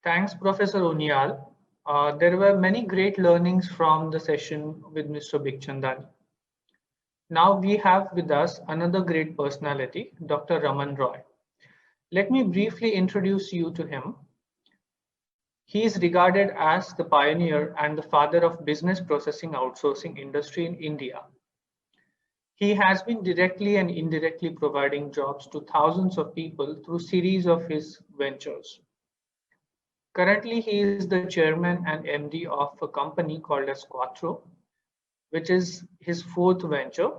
Thanks, Professor Unial. There were many great learnings from the session with Mr. Bigchandani. Now we have with us another great personality, Dr. Raman Roy. Let me briefly introduce you to him. He is regarded as the pioneer and the father of business processing outsourcing industry in India. He has been directly and indirectly providing jobs to thousands of people through series of his ventures. Currently, he is the chairman and MD of a company called as Quattro, which is his fourth venture.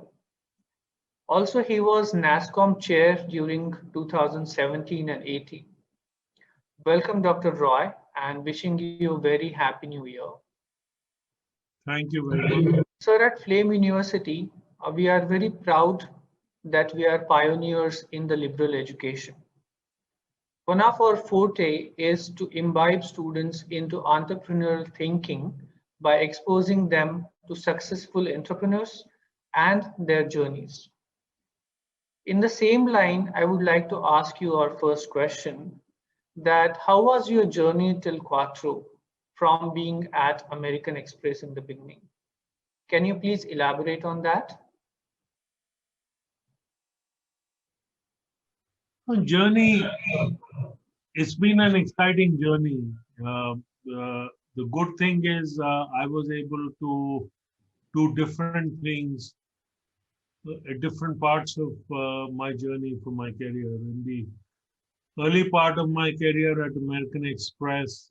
Also, he was NASSCOM chair during 2017 and 18. Welcome, Dr. Roy, and wishing you a very happy new year. Thank you very much. Sir, at Flame University, we are very proud that we are pioneers in the liberal education. One of our forte is to imbibe students into entrepreneurial thinking by exposing them to successful entrepreneurs and their journeys. In the same line, I would like to ask you our first question, that how was your journey till Quattro from being at American Express in the beginning? Can you please elaborate on that? Journey, it's been an exciting journey. The good thing is I was able to do different things at different parts of my journey for my career. In the early part of my career at American Express,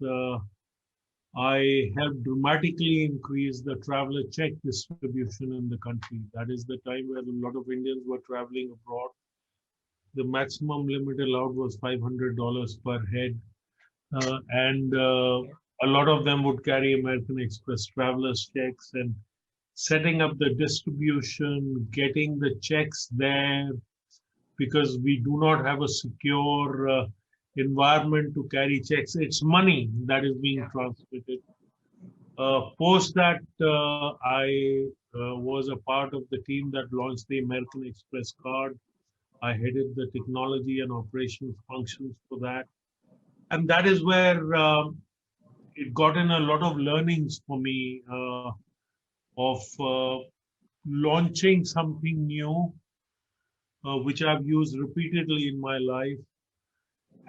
I helped dramatically increase the traveler check distribution in the country. That is the time where a lot of Indians were traveling abroad. The maximum limit allowed was $500 per head. And a lot of them would carry American Express travelers checks, and setting up the distribution, getting the checks there, because we do not have a secure environment to carry checks. It's money that is being transmitted. Post that, I was a part of the team that launched the American Express card. I headed the technology and operations functions for that. And that is where it got in a lot of learnings for me of launching something new, which I've used repeatedly in my life,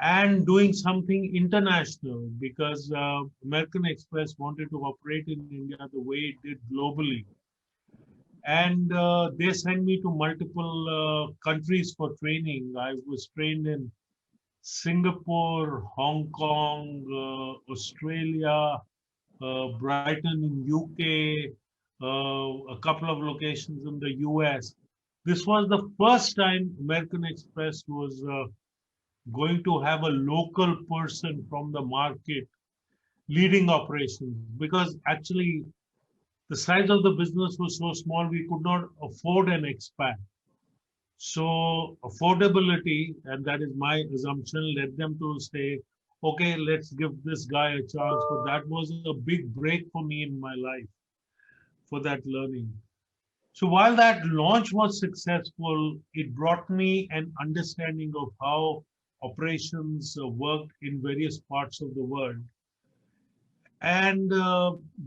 and doing something international, because American Express wanted to operate in India the way it did globally. And they sent me to multiple countries for training. I was trained in Singapore, Hong Kong, Australia, Brighton in UK, a couple of locations in the US. This was the first time American Express was going to have a local person from the market leading operations, because actually the size of the business was so small, we could not afford an expat. So affordability, and that is my assumption, led them to say, okay, let's give this guy a chance. But that was a big break for me in my life for that learning. So while that launch was successful, it brought me an understanding of how operations worked in various parts of the world. And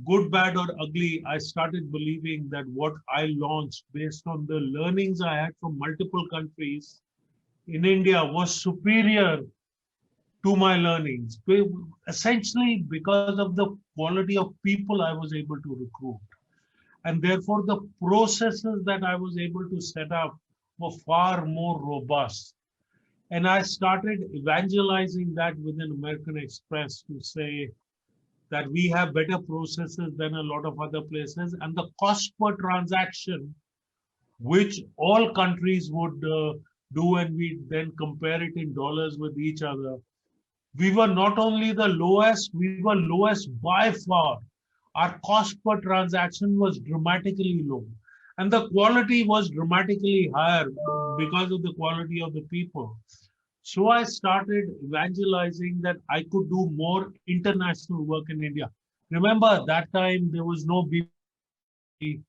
good, bad, or ugly, I started believing that what I launched based on the learnings I had from multiple countries in India was superior to my learnings, essentially because of the quality of people I was able to recruit. And therefore, the processes that I was able to set up were far more robust. And I started evangelizing that within American Express to say that we have better processes than a lot of other places, and the cost per transaction, which all countries would do, and we then compare it in dollars with each other. We were not only the lowest, we were lowest by far. Our cost per transaction was dramatically low, and the quality was dramatically higher because of the quality of the people. So I started evangelizing that I could do more international work in India. Remember, that time there was no BP,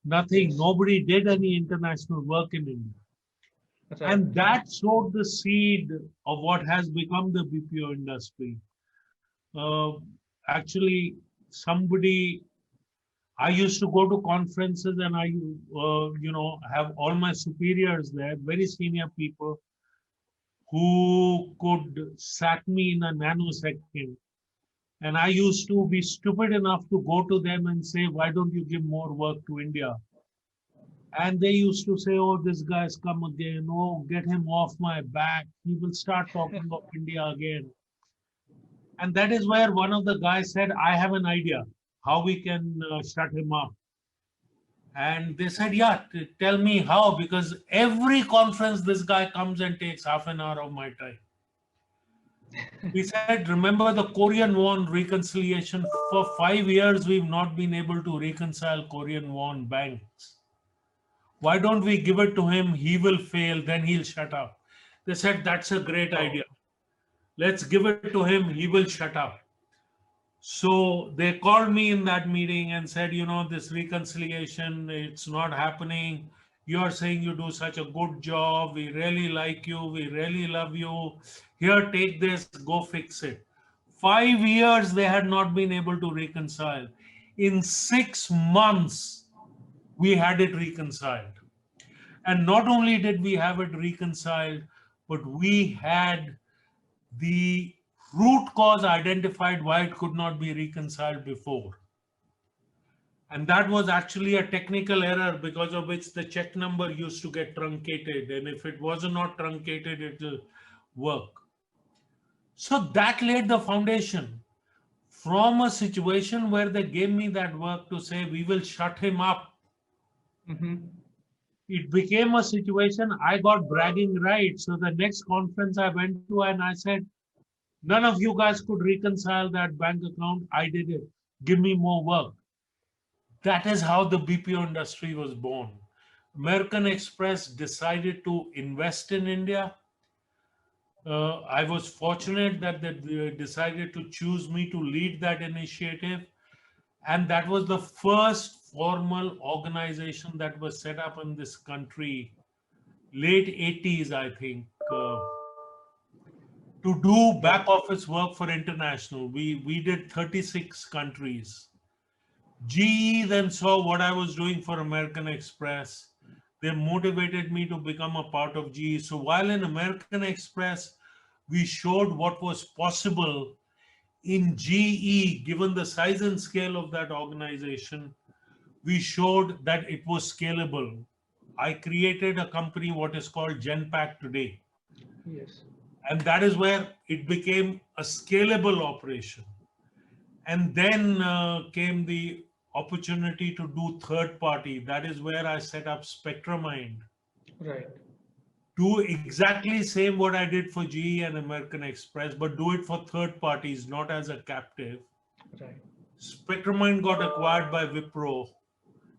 nothing. Nobody did any international work in India. Right. And that sowed the seed of what has become the BPO industry. uh, actually somebody, I used to go to conferences and I, have all my superiors there, very senior people who could sack me in a nanosecond. And I used to be stupid enough to go to them and say, why don't you give more work to India? And they used to say, oh, this guy's come again. Oh, get him off my back. He will start talking of India again. And that is where one of the guys said, I have an idea how we can shut him up. And they said, yeah, tell me how, because every conference this guy comes and takes half an hour of my time. He said, remember the Korean won reconciliation? For 5 years, we've not been able to reconcile Korean won banks. Why don't we give it to him? He will fail, then he'll shut up. They said, that's a great idea. Let's give it to him, he will shut up. So they called me in that meeting and said, this reconciliation, it's not happening. You're saying you do such a good job. We really like you. We really love you. Here, take this, go fix it. 5 years they had not been able to reconcile. In 6 months, we had it reconciled. And not only did we have it reconciled, but we had the root cause identified why it could not be reconciled before. And that was actually a technical error because of which the check number used to get truncated. And if it was not truncated, it will work. So that laid the foundation from a situation where they gave me that work to say, we will shut him up. It became a situation I got bragging rights. So the next conference I went to and I said, none of you guys could reconcile that bank account. I did it. Give me more work. That is how the BPO industry was born. American Express decided to invest in India. I was fortunate that they decided to choose me to lead that initiative. And that was the first formal organization that was set up in this country, late 80s, I think, to do back office work for international. We did 36 countries. GE then saw what I was doing for American Express. They motivated me to become a part of GE. So while in American Express, we showed what was possible in GE, given the size and scale of that organization, we showed that it was scalable. I created a company, what is called Genpact today. Yes. And that is where it became a scalable operation. And then came the opportunity to do third party. That is where I set up Spectramind. Right. Do exactly same what I did for GE and American Express, but do it for third parties, not as a captive. Right. Spectramind got acquired by Wipro.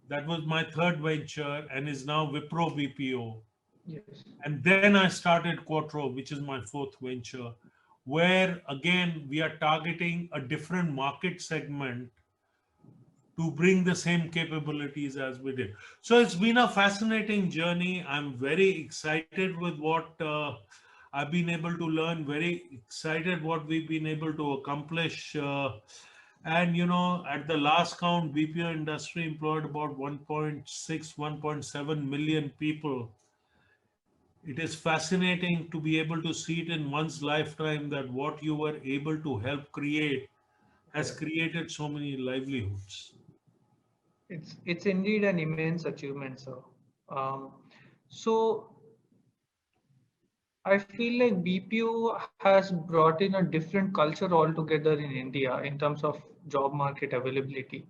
That was my third venture and is now Wipro BPO. Yes. And then I started Quattro, which is my fourth venture, where again, we are targeting a different market segment to bring the same capabilities as we did. So it's been a fascinating journey. I'm very excited with what I've been able to learn, very excited what we've been able to accomplish. And at the last count, BPO industry employed about 1.6, 1.7 million people. It is fascinating to be able to see it in one's lifetime that what you were able to help create has created so many livelihoods. It's indeed an immense achievement, sir. So I feel like BPO has brought in a different culture altogether in India in terms of job market availability.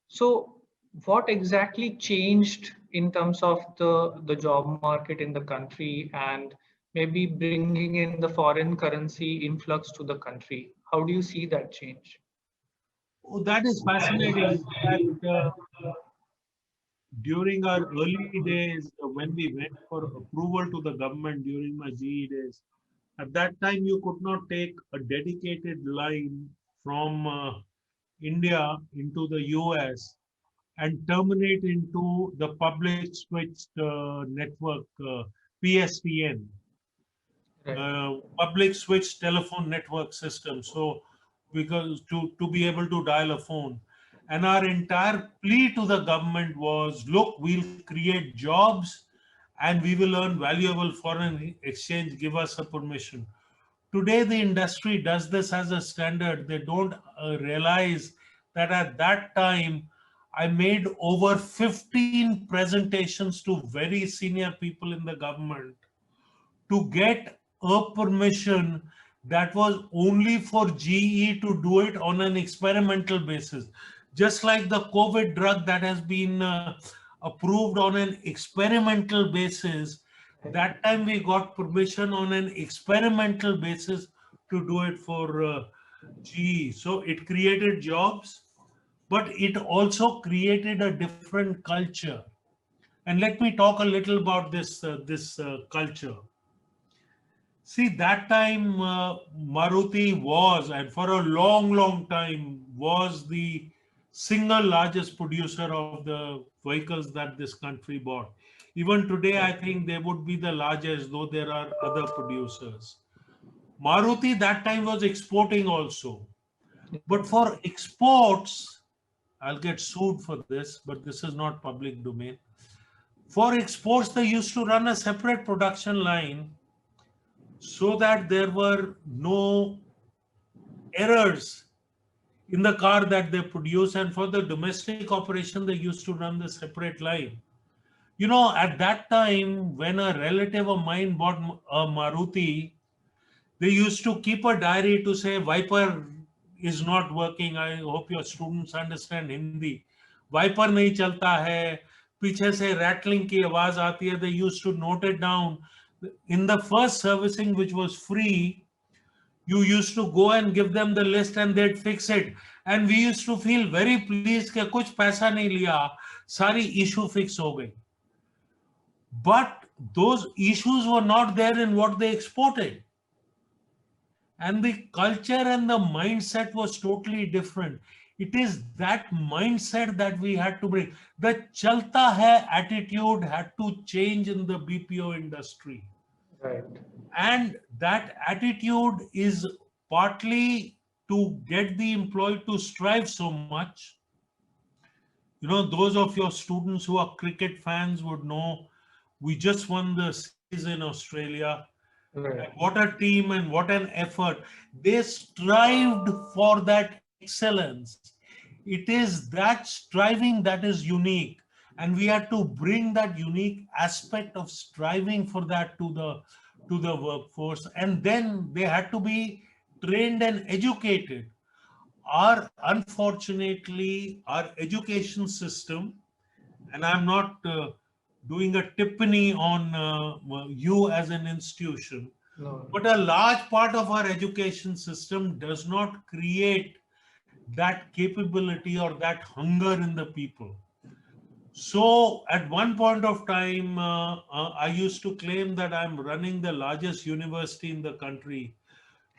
So what exactly changed in terms of the job market in the country and maybe bringing in the foreign currency influx to the country? How do you see that change? Oh, that is fascinating. In fact, during our early days, when we went for approval to the government during my GE days, at that time you could not take a dedicated line from India into the US and terminate into the public switched network, PSTN. public switch telephone network system. So because to be able to dial a phone. And our entire plea to the government was, look, we'll create jobs and we will earn valuable foreign exchange, give us a permission. Today, the industry does this as a standard. They don't realize that at that time, I made over 15 presentations to very senior people in the government to get a permission that was only for GE to do it on an experimental basis. Just like the COVID drug that has been approved on an experimental basis, that time we got permission on an experimental basis to do it for GE. So it created jobs, but it also created a different culture. And let me talk a little about this culture. See, that time Maruti was, and for a long time, was the single largest producer of the vehicles that this country bought. Even today, I think they would be the largest, though there are other producers. Maruti that time was exporting also. But for exports, I'll get sued for this, but this is not public domain. For exports, they used to run a separate production line so that there were no errors in the car that they produce. And for the domestic operation, they used to run the separate line. You know, at that time, when a relative of mine bought a Maruti, they used to keep a diary to say, Viper is not working. I hope your students understand Hindi. Viper nahi chalta hai. Piche se rattling ki awaaz aati hai. They used to note it down. In the first servicing, which was free, you used to go and give them the list and they'd fix it. And we used to feel very pleased that kuch paisa nahi liya, sari issue fix ho gayi. But those issues were not there in what they exported. And the culture and the mindset was totally different. It is that mindset that we had to bring. The chalta hai attitude had to change in the BPO industry. Right. And that attitude is partly to get the employee to strive so much. You know, those of your students who are cricket fans would know we just won the series in Australia. Right. What a team and what an effort. They strived for that excellence. It is that striving that is unique. And we had to bring that unique aspect of striving for that to the workforce. And then they had to be trained and educated. Unfortunately, our education system, and I'm not doing a tippany on you as an institution, No. but a large part of our education system does not create that capability or that hunger in the people. So at one point of time, I used to claim that I'm running the largest university in the country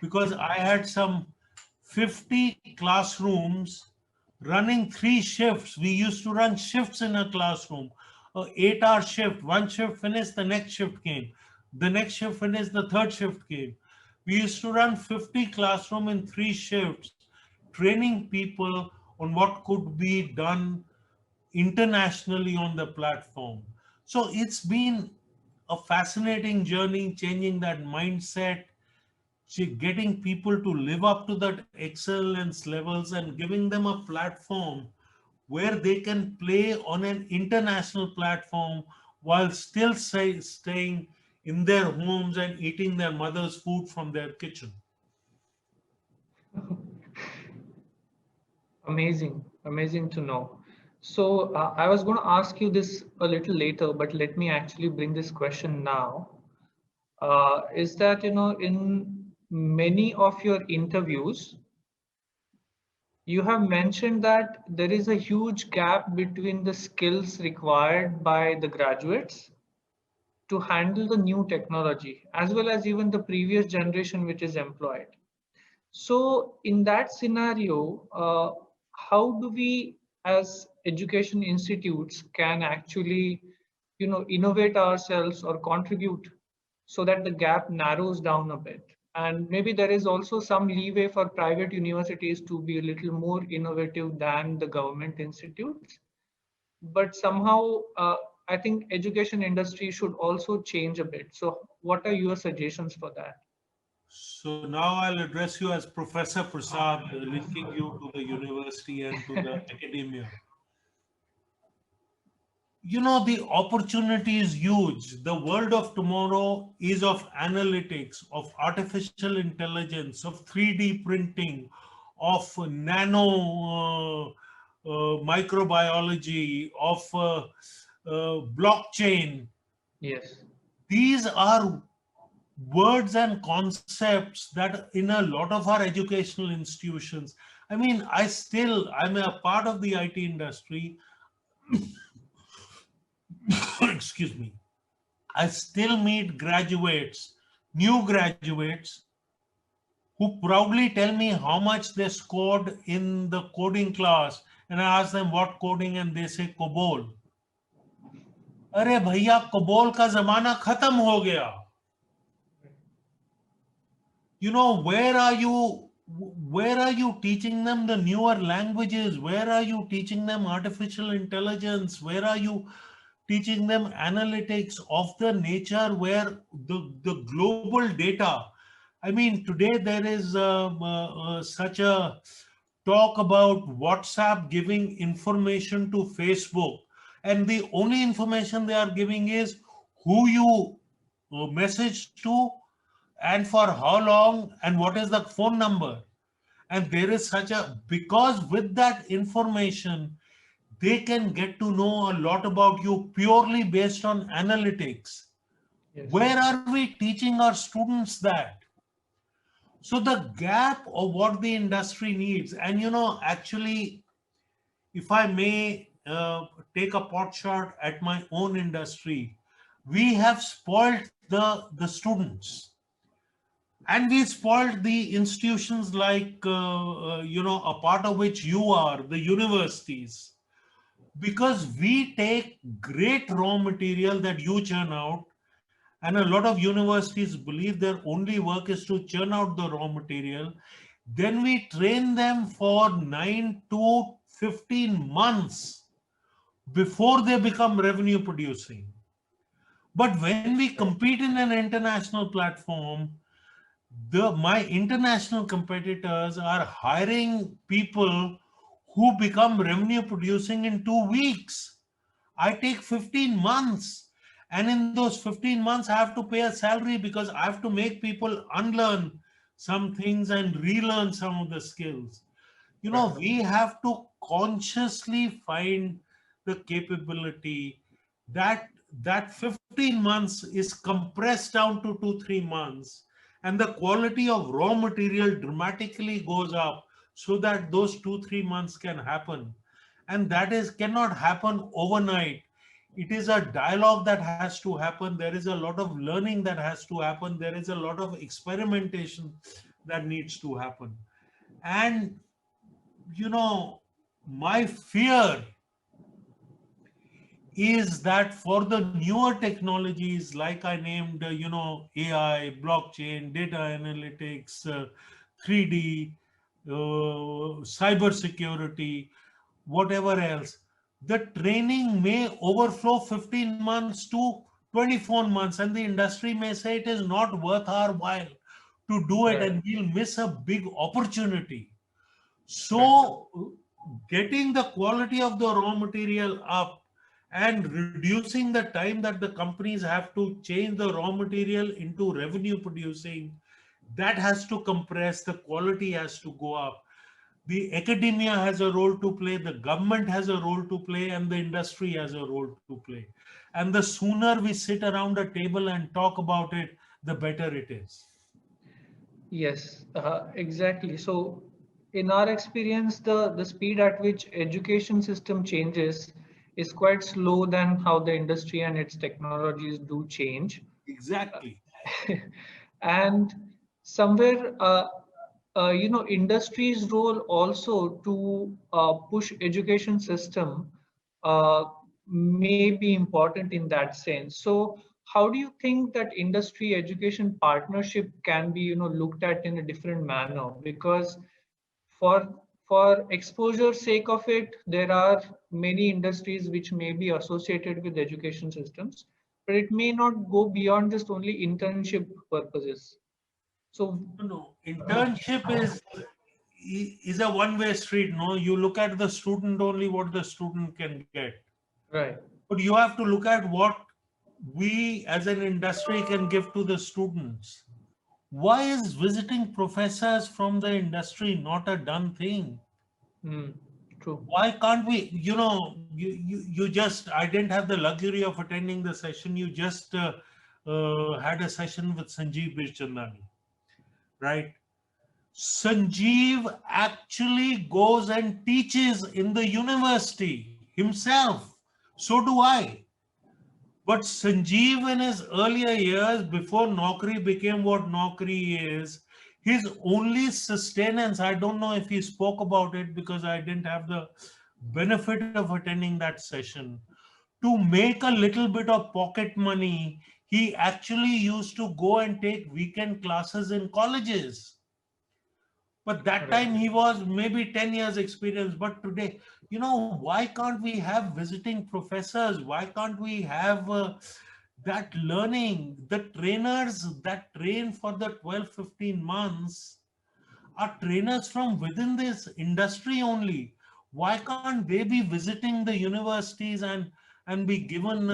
because I had some 50 classrooms running 3 shifts. We used to run shifts in a classroom. An 8-hour shift, one shift finished, the next shift came. The next shift finished, the third shift came. We used to run 50 classroom in 3 shifts, training people on what could be done internationally on the platform. So it's been a fascinating journey, changing that mindset, getting people to live up to that excellence levels and giving them a platform where they can play on an international platform while still staying in their homes and eating their mother's food from their kitchen. Amazing, amazing to know. So I was going to ask you this a little later, but let me actually bring this question now. Is that, in many of your interviews, you have mentioned that there is a huge gap between the skills required by the graduates to handle the new technology, as well as even the previous generation which is employed. So in that scenario, how do we as education institutes can actually, innovate ourselves or contribute so that the gap narrows down a bit. And maybe there is also some leeway for private universities to be a little more innovative than the government institutes. But somehow, I think education industry should also change a bit. So what are your suggestions for that? So now I'll address you as Professor Prasad, linking you to the university and to the academia. You know, the opportunity is huge. The world of tomorrow is of analytics, of artificial intelligence, of 3D printing, of nano microbiology, of blockchain. Yes. These are words and concepts that in a lot of our educational institutions, I mean, I'm a part of the IT industry. Excuse me. I still meet graduates, new graduates, who proudly tell me how much they scored in the coding class. And I ask them what coding, and they say COBOL. अरे भैया, COBOL का जमाना खत्म हो गया. You know, where are you teaching them the newer languages? Where are you teaching them artificial intelligence? Where are you teaching them analytics of the nature where the global data? I mean, today there is such a talk about WhatsApp giving information to Facebook, and the only information they are giving is who you message to, and for how long, and what is the phone number. And there is because with that information, they can get to know a lot about you purely based on analytics. Yes. Where are we teaching our students that? So the gap of what the industry needs, and you know, actually, if I may take a pot shot at my own industry, we have spoiled the students. And we spoiled the institutions like, a part of which you are, the universities, because we take great raw material that you churn out, and a lot of universities believe their only work is to churn out the raw material. Then we train them for 9 to 15 months before they become revenue producing. But when we compete in an international platform, my international competitors are hiring people who become revenue producing in 2 weeks. I take 15 months. And in those 15 months, I have to pay a salary because I have to make people unlearn some things and relearn some of the skills. You know, we have to consciously find the capability that 15 months is compressed down to 2-3 months, and the quality of raw material dramatically goes up so that those 2-3 months can happen. And that cannot happen overnight. It is a dialogue that has to happen. There is a lot of learning that has to happen. There is a lot of experimentation that needs to happen. And you know, my fear is that for the newer technologies, like I named, AI, blockchain, data analytics, 3D, cyber security, whatever else, the training may overflow 15 months to 24 months, and the industry may say it is not worth our while to do it, and we'll miss a big opportunity. So getting the quality of the raw material up and reducing the time that the companies have to change the raw material into revenue producing, that has to compress, the quality has to go up. The academia has a role to play, the government has a role to play, and the industry has a role to play. And the sooner we sit around a table and talk about it, the better it is. Yes, exactly. So in our experience, the speed at which education system changes is quite slow than how the industry and its technologies do change. Exactly. And somewhere, industry's role also to push education system may be important in that sense. So how do you think that industry education partnership can be, looked at in a different manner? Because for for exposure sake of it, there are many industries which may be associated with education systems, but it may not go beyond just only internship purposes. So, No, internship is a one-way street. No, you look at the student only what the student can get, right, but you have to look at what we as an industry can give to the students. Why is visiting professors from the industry not a done thing? mm, true, Why can't we, you just, I didn't have the luxury of attending the session. You just had a session with Sanjeev Bichchandani, right? Sanjeev actually goes and teaches in the university himself. So do I. But Sanjeev, in his earlier years, before Naukri became what Naukri is, his only sustenance, I don't know if he spoke about it because I didn't have the benefit of attending that session. To make a little bit of pocket money, he actually used to go and take weekend classes in colleges. But that right, time he was maybe 10 years experience. But today, why can't we have visiting professors? Why can't we have that learning? The trainers that train for the 12, 15 months are trainers from within this industry only. Why can't they be visiting the universities and be given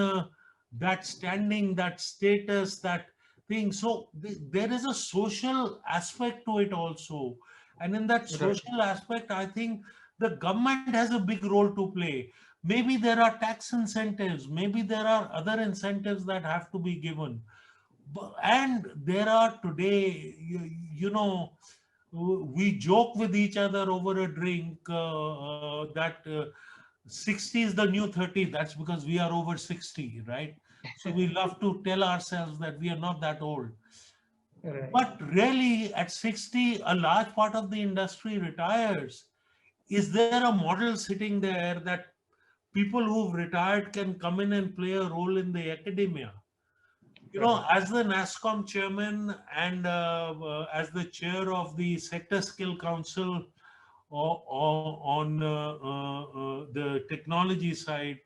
that standing, that status, that thing? So there is a social aspect to it also, and in that right, social aspect, I think the government has a big role to play. Maybe there are tax incentives, maybe there are other incentives that have to be given. And there are today, we joke with each other over a drink that 60 is the new 30. That's because we are over 60, right? So we love to tell ourselves that we are not that old. right, But really, at 60, a large part of the industry retires. Is there a model sitting there that people who've retired can come in and play a role in the academia? right, As the NASSCOM chairman and as the chair of the Sector Skill Council on the technology side,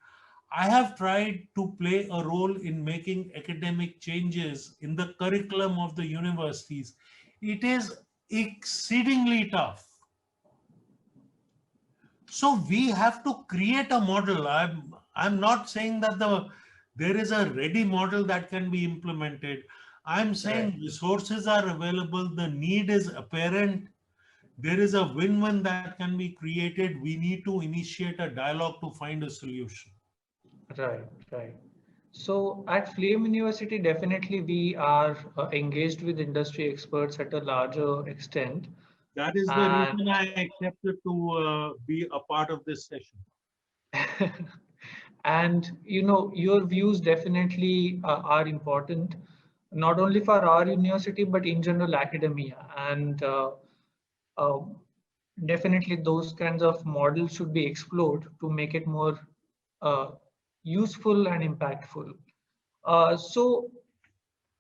I have tried to play a role in making academic changes in the curriculum of the universities. It is exceedingly tough. So we have to create a model. I'm not saying that there is a ready model that can be implemented. I'm right. saying resources are available, the need is apparent, there is a win-win that can be created. We need to initiate a dialogue to find a solution. Right, right. So at Flame University, definitely we are engaged with industry experts at a larger extent. That is the And reason I accepted to be a part of this session. and your views definitely are important, not only for our university but in general academia. And uh, definitely those kinds of models should be explored to make it more uh, useful and impactful. So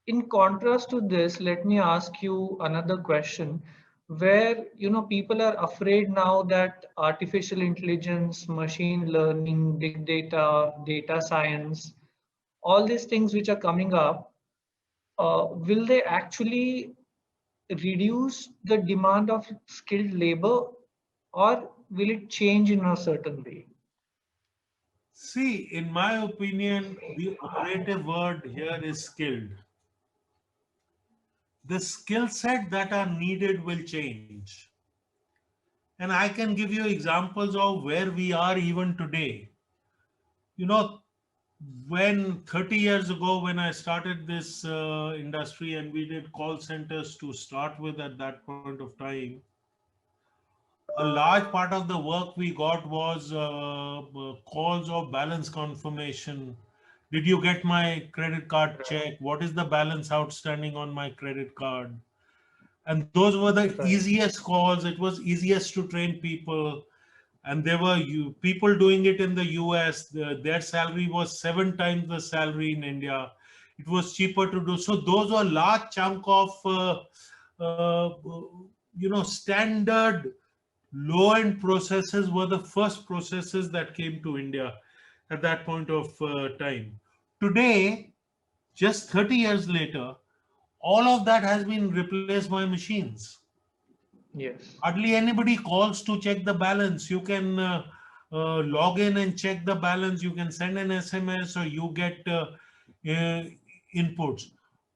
in contrast to this, let me ask you another question where people are afraid now that artificial intelligence, machine learning, big data, data science, all these things which are coming up, will they actually reduce the demand of skilled labor, or will it change in a certain way? See, in my opinion, the operative word here is skilled. The skill set that are needed will change. And I can give you examples of where we are even today. You know, when 30 years ago, when I started this industry and we did call centers to start with at that point of time, a large part of the work we got was calls of balance confirmation. Did you get my credit card check? What is the balance outstanding on my credit card? And those were the Right, easiest calls. It was easiest to train people, and there were people doing it in the US. Their salary was 7 times the salary in India. it was cheaper to do. So those were large chunk of standard low-end processes were the first processes that came to India at that point of time. Today, just 30 years later, all of that has been replaced by machines. Yes. Hardly anybody calls to check the balance. You can log in and check the balance. You can send an SMS or you get inputs.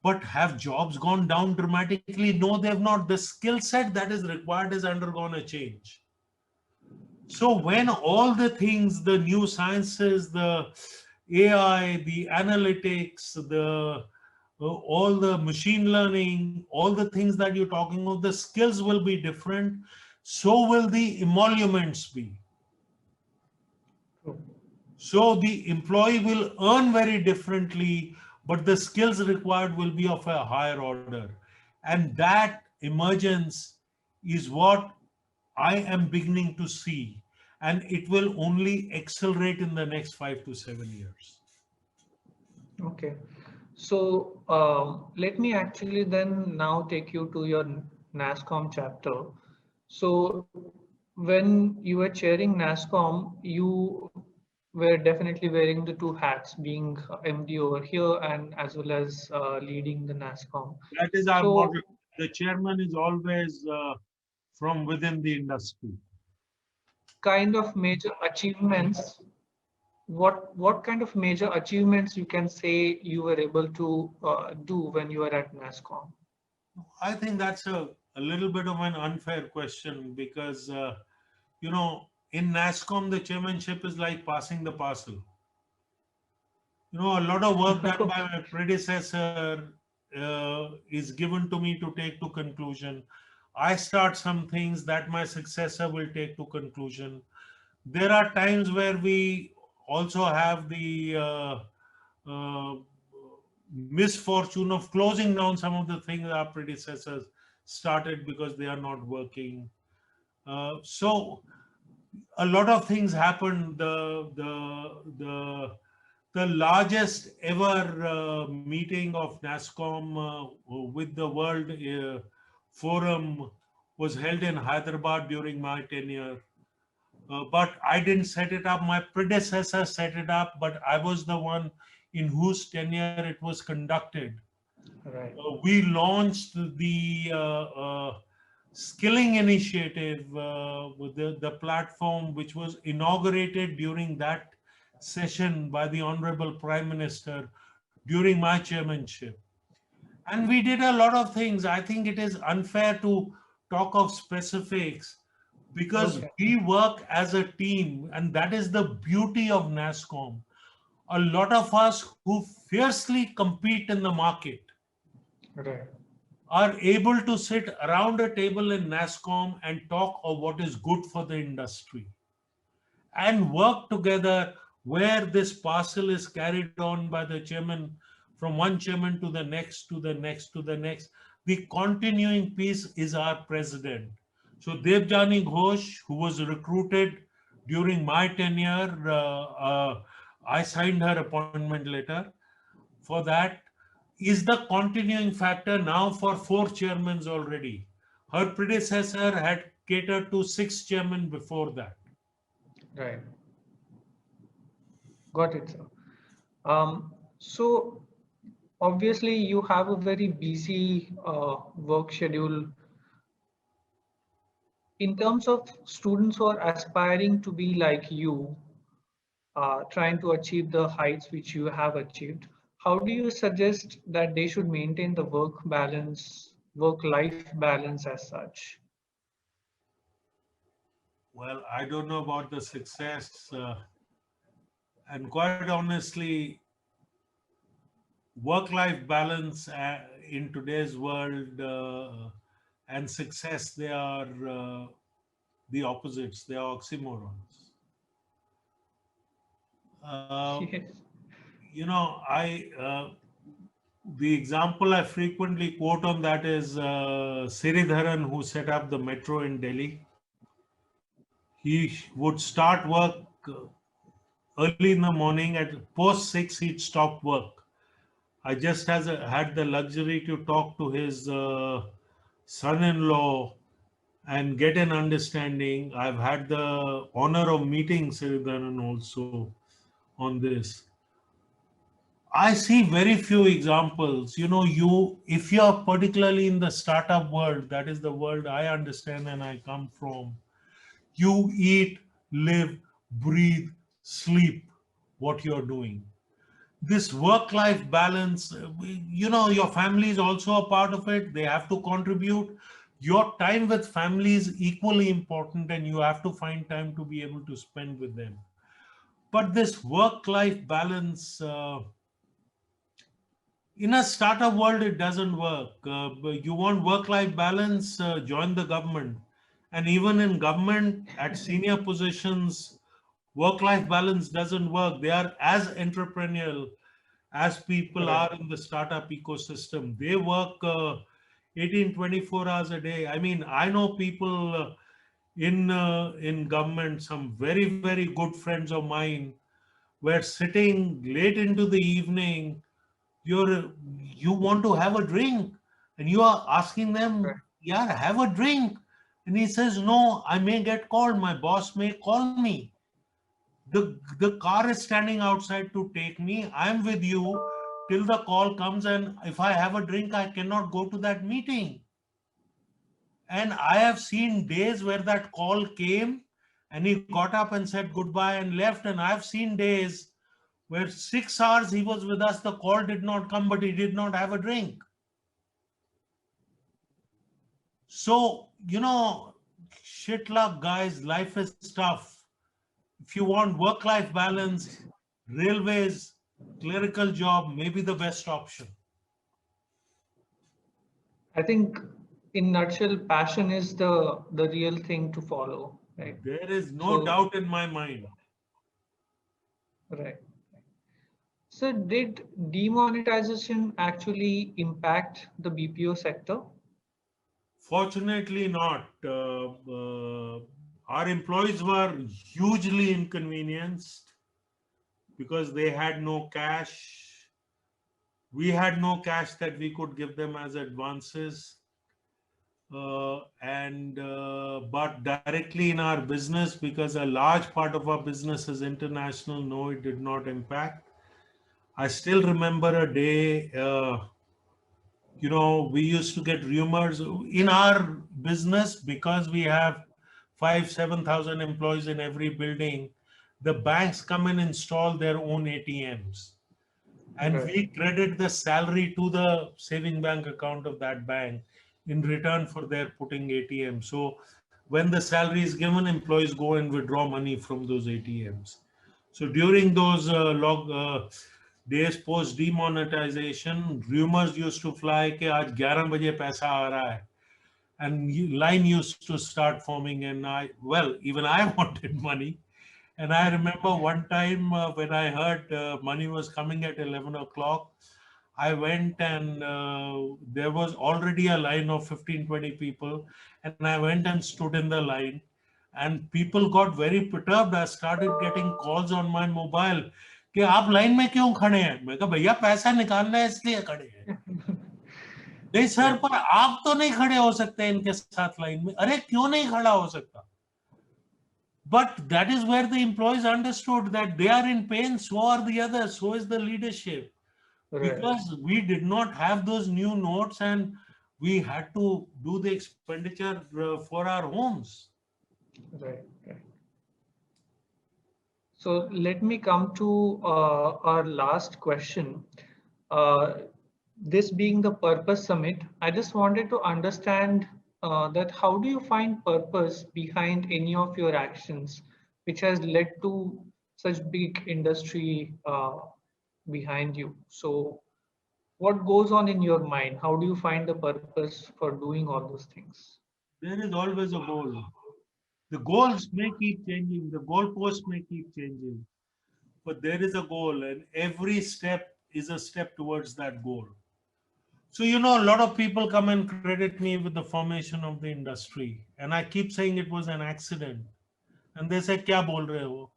But have jobs gone down dramatically? No, they have not. The skill set that is required has undergone a change. So when all the things, the new sciences, the AI, the analytics, the all the machine learning, all the things that you're talking about, the skills will be different. So will the emoluments be. True. So the employee will earn very differently, but the skills required will be of a higher order. And that emergence is what I am beginning to see. And it will only accelerate in the next 5 to 7 years. Okay. So let me actually then now take you to your NASSCOM chapter. So when you were chairing NASSCOM, you were definitely wearing the two hats, being MD over here and as well as leading the NASSCOM. That is our So model. The chairman is always from within the industry. kind of major achievements, what kind of major achievements you can say you were able to do when you were at NASSCOM? I think that's a little bit of an unfair question because, in NASSCOM, the chairmanship is like passing the parcel. A lot of work done by my predecessor is given to me to take to conclusion. I start some things that my successor will take to conclusion. There are times where we also have the uh, misfortune of closing down some of the things our predecessors started because they are not working. So a lot of things happened. The largest ever meeting of NASSCOM with the World Forum was held in Hyderabad during my tenure. But I didn't set it up. My predecessor set it up, but I was the one in whose tenure it was conducted. Right. We launched the skilling initiative with the platform which was inaugurated during that session by the Honorable Prime Minister during my chairmanship. And we did a lot of things. I think it is unfair to talk of specifics because Okay. we work as a team, and that is the beauty of NASSCOM. A lot of us who fiercely compete in the market Right. are able to sit around a table in NASSCOM and talk of what is good for the industry and work together where this parcel is carried on by the chairman from one chairman to the next, to the next, to the next. The continuing piece is our president. So Devjani Ghosh, who was recruited during my tenure, I signed her appointment letter for that, is the continuing factor now for 4 chairmen already. Her predecessor had catered to 6 chairmen before that. Right. Got it, sir. So obviously you have a very busy work schedule. In terms of students who are aspiring to be like you, trying to achieve the heights which you have achieved, how do you suggest that they should maintain the work balance, work-life balance as such? Well, I don't know about the success. And quite honestly, work-life balance in today's world and success, they are the opposites. They are oxymorons. Uh, Yes. The example I frequently quote on that is Sridharan, who set up the metro in Delhi. He would start work early in the morning. At post 6, he'd stop work. I just had the luxury to talk to his son-in-law and get an understanding. I've had the honor of meeting Siridharan also on this. I see very few examples. If you're particularly in the startup world, that is the world I understand and I come from, you eat, live, breathe, sleep what you're doing. This work-life balance, your family is also a part of it. They have to contribute. Your time with family is equally important, and you have to find time to be able to spend with them. But this work-life balance, in a startup world, it doesn't work. But you want work-life balance, join the government. And even in government, at senior positions, work-life balance doesn't work. They are as entrepreneurial as people Right. are in the startup ecosystem. They work 18, 24 hours a day. I mean, I know people in government, some very, very good friends of mine, were sitting late into the evening. You want to have a drink, and you are asking Right. them, yeah, have a drink. And he says, no, I may get called. My boss may call me. The car is standing outside to take me. I'm with you till the call comes, and if I have a drink, I cannot go to that meeting. And I have seen days where that call came and he got up and said goodbye and left. And I've seen days where 6 hours he was with us, the call did not come, but he did not have a drink. So, shit luck, guys, life is tough. If you want work-life balance, railways, clerical job may be the best option. I think in nutshell, passion is the real thing to follow, right? There is no So, doubt in my mind. right. So did demonetization actually impact the BPO sector? Fortunately not. Our employees were hugely inconvenienced because they had no cash. We had no cash that we could give them as advances. But directly in our business, because a large part of our business is international, no, it did not impact. I still remember a day, we used to get rumors in our business because we have 7,000 employees in every building. The banks come and install their own ATMs, and Right. we credit the salary to the saving bank account of that bank in return for their putting ATM. So when the salary is given, employees go and withdraw money from those ATMs. So during those days post demonetization, rumors used to fly कि आज 11 बजे पैसा आ रहा है, and line used to start forming, and even I wanted money. And I remember one time when I heard money was coming at 11 o'clock, I went and there was already a line of 15, 20 people. And I went and stood in the line, and people got very perturbed. I started getting calls on my mobile कि आप line में क्यों खड़े हैं? मैं कहा भैया पैसा निकालना है इसलिए खड़े हैं. नहीं सर, Right. पर आप तो नहीं खड़े हो सकते इनके साथ लाइन में. अरे क्यों नहीं खड़ा हो सकता? But that is where the employees understood that they are in pain, so are the others, so is the leadership. Right. Because we did not have those new notes and we had to do the expenditure for our homes. Right. Right. So let me come to our last question. Uh, this being the Purpose Summit, I just wanted to understand that how do you find purpose behind any of your actions, which has led to such big industry behind you? So what goes on in your mind? How do you find the purpose for doing all those things? There is always a goal. The goals may keep changing, the goalposts may keep changing, but there is a goal, and every step is a step towards that goal. So, a lot of people come and credit me with the formation of the industry, and I keep saying it was an accident. And they say, क्या बोल रहे हो?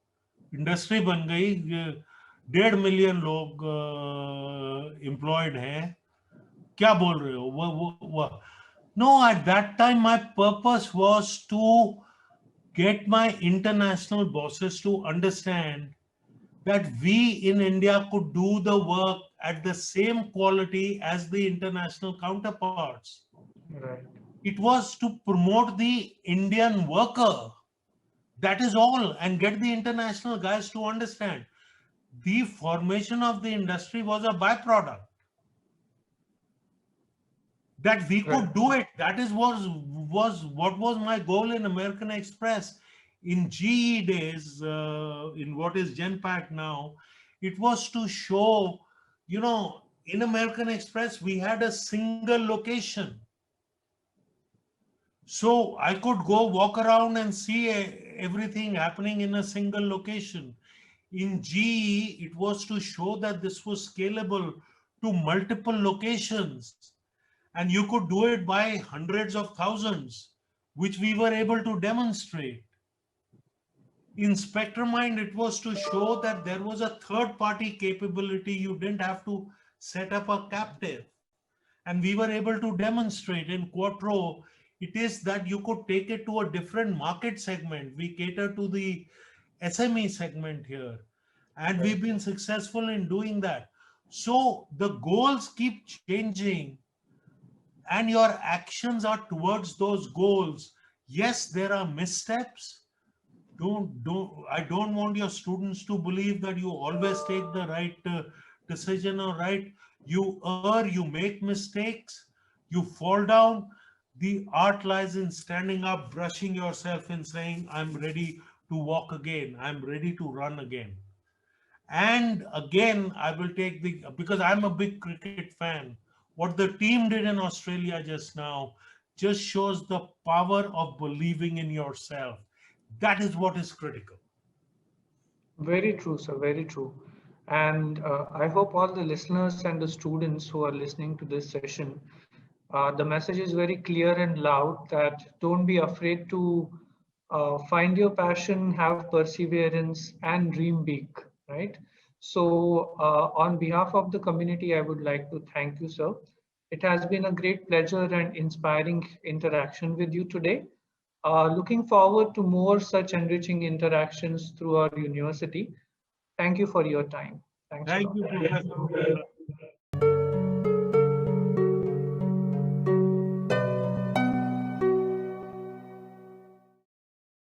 Industry बन गई. 1.5 million लोग employed हैं, क्या बोल रहे हो? No, at that time my purpose was to get my international bosses to understand that we in India could do the work at the same quality as the international counterparts. Right. It was to promote the Indian worker. That is all, and get the international guys to understand the formation of the industry was a byproduct. That we could Right. do it. That is what was my goal in American Express. In GE days, in what is Genpact now, it was to show, in American Express, we had a single location. So I could go walk around and see everything happening in a single location. In GE, it was to show that this was scalable to multiple locations. And you could do it by hundreds of thousands, which we were able to demonstrate. In SpectrumMind, it was to show that there was a third-party capability. You didn't have to set up a captive. And we were able to demonstrate in Quattro, it is that you could take it to a different market segment. We cater to the SME segment here. And Right. we've been successful in doing that. So the goals keep changing, and your actions are towards those goals. Yes, there are missteps. I don't want your students to believe that you always take the right decision or right. You err, you make mistakes, you fall down. The art lies in standing up, brushing yourself and saying, I'm ready to walk again. I'm ready to run again. And again, I will take because I'm a big cricket fan. What the team did in Australia just now just shows the power of believing in yourself. That is what is critical. Very true, sir. Very true. And I hope all the listeners and the students who are listening to this session, the message is very clear and loud that don't be afraid to find your passion, have perseverance, and dream big, right? So, on behalf of the community, I would like to thank you, sir. It has been a great pleasure and inspiring interaction with you today. Looking forward to more such enriching interactions through our university. Thank you for your time. Thanks a Thank lot. you, Professor.